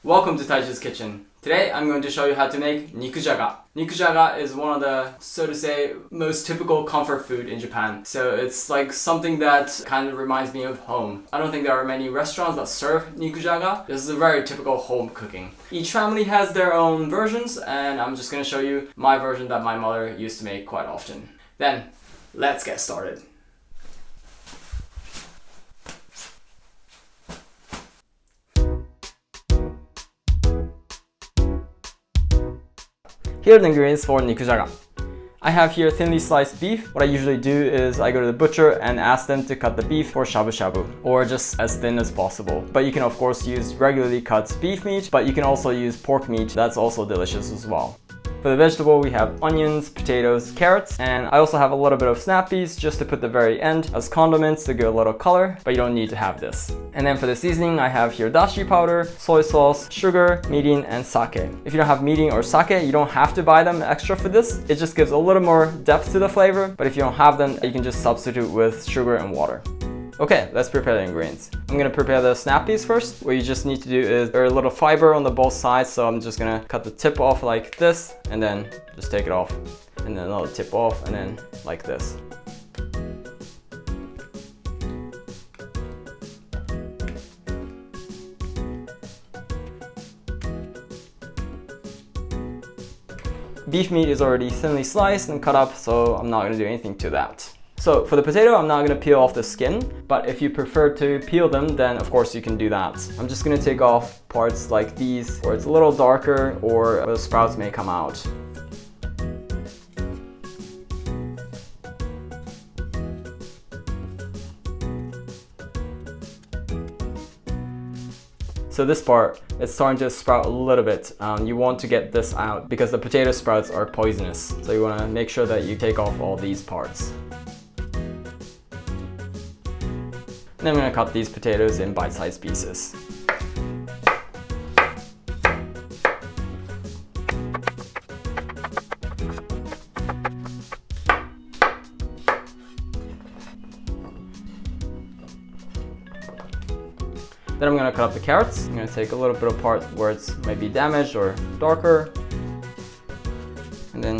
Welcome to Taiji's Kitchen. Today I'm going to show you how to make Nikujaga. Nikujaga is one of the, so to say, most typical comfort food in Japan. So it's like something that kind of reminds me of home. I don't think there are many restaurants that serve Nikujaga. This is a very typical home cooking. Each family has their own versions, and I'm just going to show you my version that my mother used to make quite often. Then, let's get started. Here are the ingredients for Nikujaga. I have here thinly sliced beef. What I usually do is I go to the butcher and ask them to cut the beef for shabu shabu, or just as thin as possible. But you can of course use regularly cut beef meat, but you can also use pork meat. That's also delicious as well. For the vegetable, we have onions, potatoes, carrots, and I also have a little bit of snap peas just to put the very end as condiments to give a little color, but you don't need to have this. And then for the seasoning, I have here dashi powder, soy sauce, sugar, mirin, and sake. If you don't have mirin or sake, you don't have to buy them extra for this. It just gives a little more depth to the flavor, but if you don't have them, you can just substitute with sugar and water. Okay, let's prepare the ingredients. I'm gonna prepare the snap peas first. What you just need to do is there are a little fiber on the both sides, so I'm just gonna cut the tip off like this, and then just take it off. And then another tip off, and then like this. Beef meat is already thinly sliced and cut up, so I'm not gonna do anything to that. So for the potato, I'm not going to peel off the skin, but if you prefer to peel them, then of course you can do that. I'm just going to take off parts like these, where it's a little darker or the sprouts may come out. So this part, it's starting to sprout a little bit. You want to get this out because the potato sprouts are poisonous. So you want to make sure that you take off all these parts. And then I'm going to cut these potatoes in bite-sized pieces. Then I'm going to cut up the carrots. I'm going to take a little bit of part where it's maybe damaged or darker. And then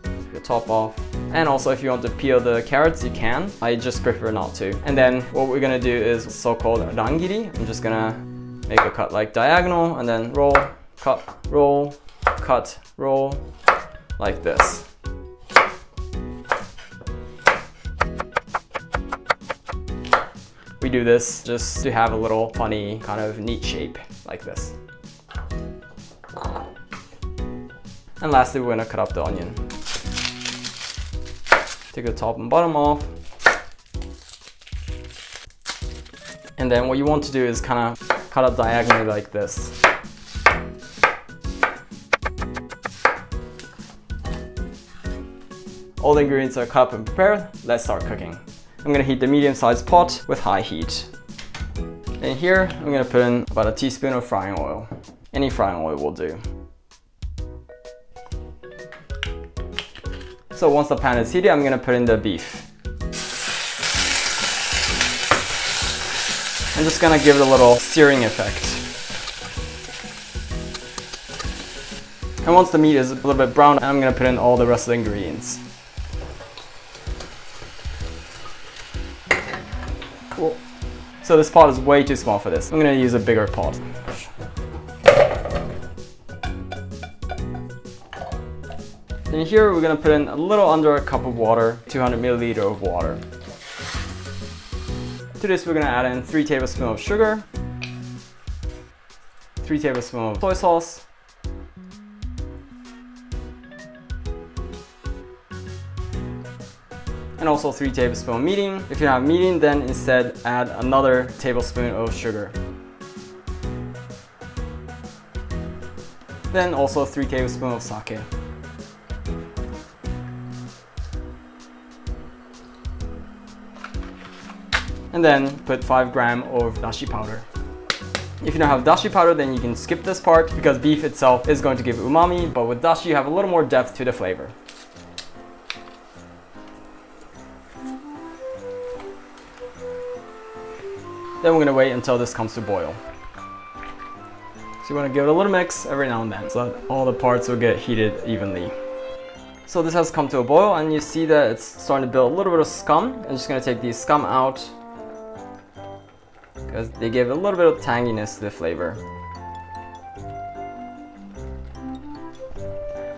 take the top off. And also if you want to peel the carrots, you can. I just prefer not to. And then what we're gonna do is so-called rangiri. I'm just gonna make a cut like diagonal and then roll, cut, roll, like this. We do this just to have a little funny kind of neat shape like this. And lastly, we're gonna cut up the onion. Take the top and bottom off. And then what you want to do is kind of cut up diagonally like this. All the ingredients are cut up and prepared. Let's start cooking. I'm going to heat the medium-sized pot with high heat. And here I'm going to put in about a teaspoon of frying oil. Any frying oil will do. So once the pan is heated, I'm going to put in the beef. I'm just going to give it a little searing effect. And once the meat is a little bit brown, I'm going to put in all the rest of the ingredients. Cool. So this pot is way too small for this. I'm going to use a bigger pot. And here we're going to put in a little under a cup of water, 200 milliliter of water. To this we're going to add in 3 tablespoons of sugar, 3 tablespoons of soy sauce, and also 3 tablespoons of mirin. If you don't have mirin, then instead add another tablespoon of sugar. Then also 3 tablespoons of sake. And then put 5 grams of dashi powder. If you don't have dashi powder, then you can skip this part because beef itself is going to give umami, but with dashi you have a little more depth to the flavor. Then we're going to wait until this comes to boil. So you want to give it a little mix every now and then so that all the parts will get heated evenly. So this has come to a boil and you see that it's starting to build a little bit of scum. I'm just going to take these scum out because they give a little bit of tanginess to the flavor.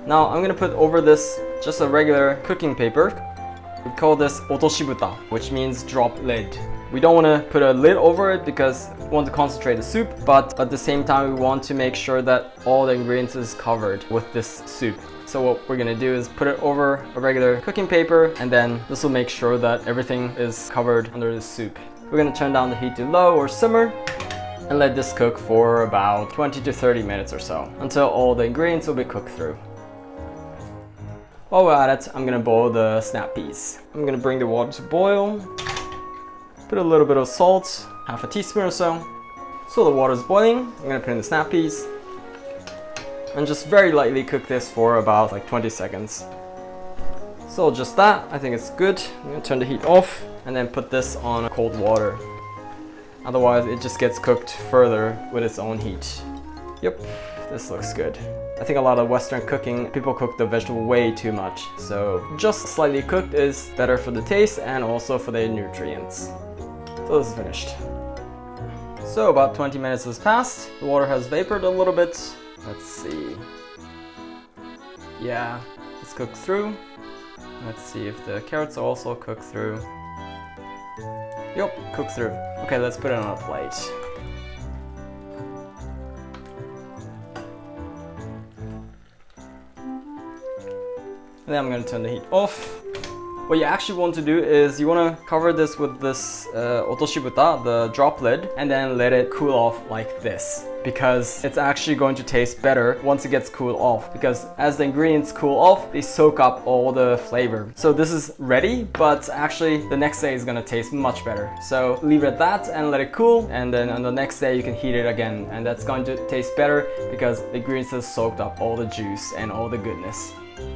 Now I'm going to put over this just a regular cooking paper. We call this otoshibuta, which means drop lid. We don't want to put a lid over it because we want to concentrate the soup, but at the same time we want to make sure that all the ingredients is covered with this soup. So what we're gonna do is put it over a regular cooking paper, and then this will make sure that everything is covered under the soup. We're gonna turn down the heat to low or simmer and let this cook for about 20 to 30 minutes or so until all the ingredients will be cooked through. While we're at it, I'm gonna boil the snap peas. I'm gonna bring the water to boil, put a little bit of salt, half a teaspoon or so. So the water is boiling, I'm gonna put in the snap peas and just very lightly cook this for about like 20 seconds. So just that, I think it's good. I'm gonna turn the heat off and then put this on cold water. Otherwise it just gets cooked further with its own heat. Yep, this looks good. I think a lot of Western cooking, people cook the vegetable way too much. So just slightly cooked is better for the taste and also for the nutrients. So this is finished. So about 20 minutes has passed. The water has vapored a little bit. Let's see. Yeah, it's cooked through. Let's see if the carrots are also cooked through. Yup, cooked through. Okay, let's put it on a plate. And then I'm going to turn the heat off. What you actually want to do is you want to cover this with this otoshibuta, the drop lid, and then let it cool off like this. Because it's actually going to taste better once it gets cooled off. Because as the ingredients cool off, they soak up all the flavor. So this is ready, but actually the next day is going to taste much better. So leave it at that and let it cool. And then on the next day you can heat it again. And that's going to taste better because the ingredients have soaked up all the juice and all the goodness.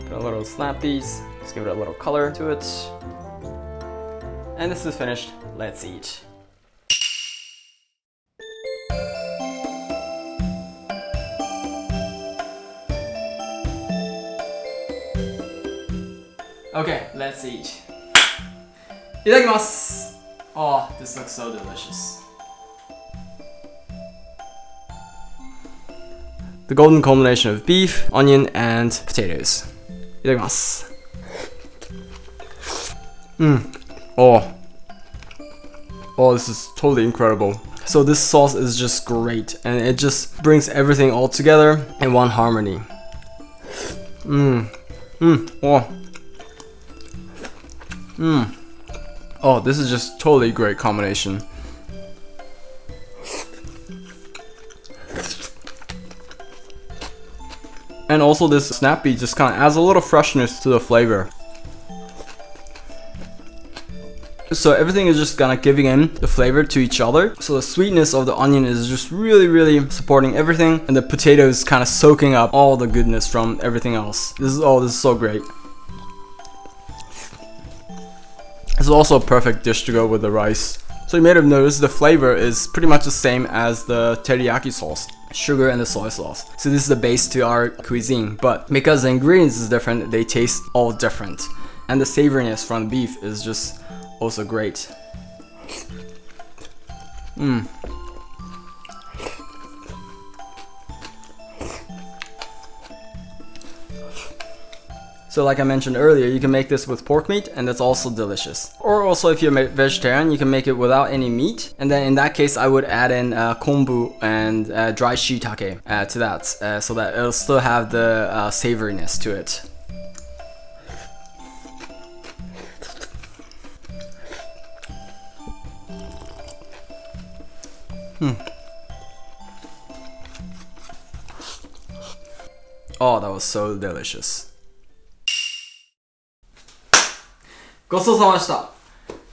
Put a little snap peas. Just give it a little color to it. And this is finished. Let's eat. Okay, let's eat. Itadakimasu! Oh, this looks so delicious. The golden combination of beef, onion, and potatoes. Itadakimasu. Oh, this is totally incredible. So this sauce is just great and it just brings everything all together in one harmony. Oh, this is just totally great combination. And also this snap pea just kind of adds a little freshness to the flavor. So everything is just kind of giving in the flavor to each other. So the sweetness of the onion is just really supporting everything, and the potato is kind of soaking up all the goodness from everything else. This is so great. This is also a perfect dish to go with the rice. So you may have noticed the flavor is pretty much the same as the teriyaki sauce. Sugar and the soy sauce. So this is the base to our cuisine, but because the ingredients is different, they taste all different. And the savoriness from the beef is just also great. So like I mentioned earlier, you can make this with pork meat and that's also delicious. Or also if you're a vegetarian, you can make it without any meat. And then in that case, I would add in kombu and dry shiitake to that so that it'll still have the savoriness to it. Oh, that was so delicious. ごちそうさまでした.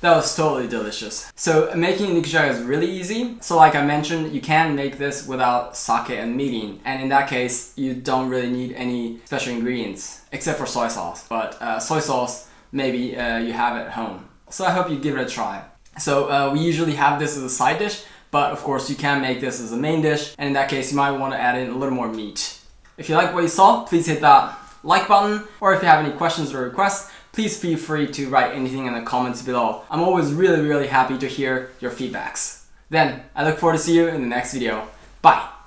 That was totally delicious. So making Nikujaga is really easy. So like I mentioned, you can make this without sake and mirin. And in that case, you don't really need any special ingredients except for soy sauce. But soy sauce, maybe you have it at home. So I hope you give it a try. So we usually have this as a side dish, but of course you can make this as a main dish, and in that case you might want to add in a little more meat. If you like what you saw, please hit that like button, or if you have any questions or requests, please feel free to write anything in the comments below. I'm always really happy to hear your feedbacks. Then, I look forward to see you in the next video. Bye!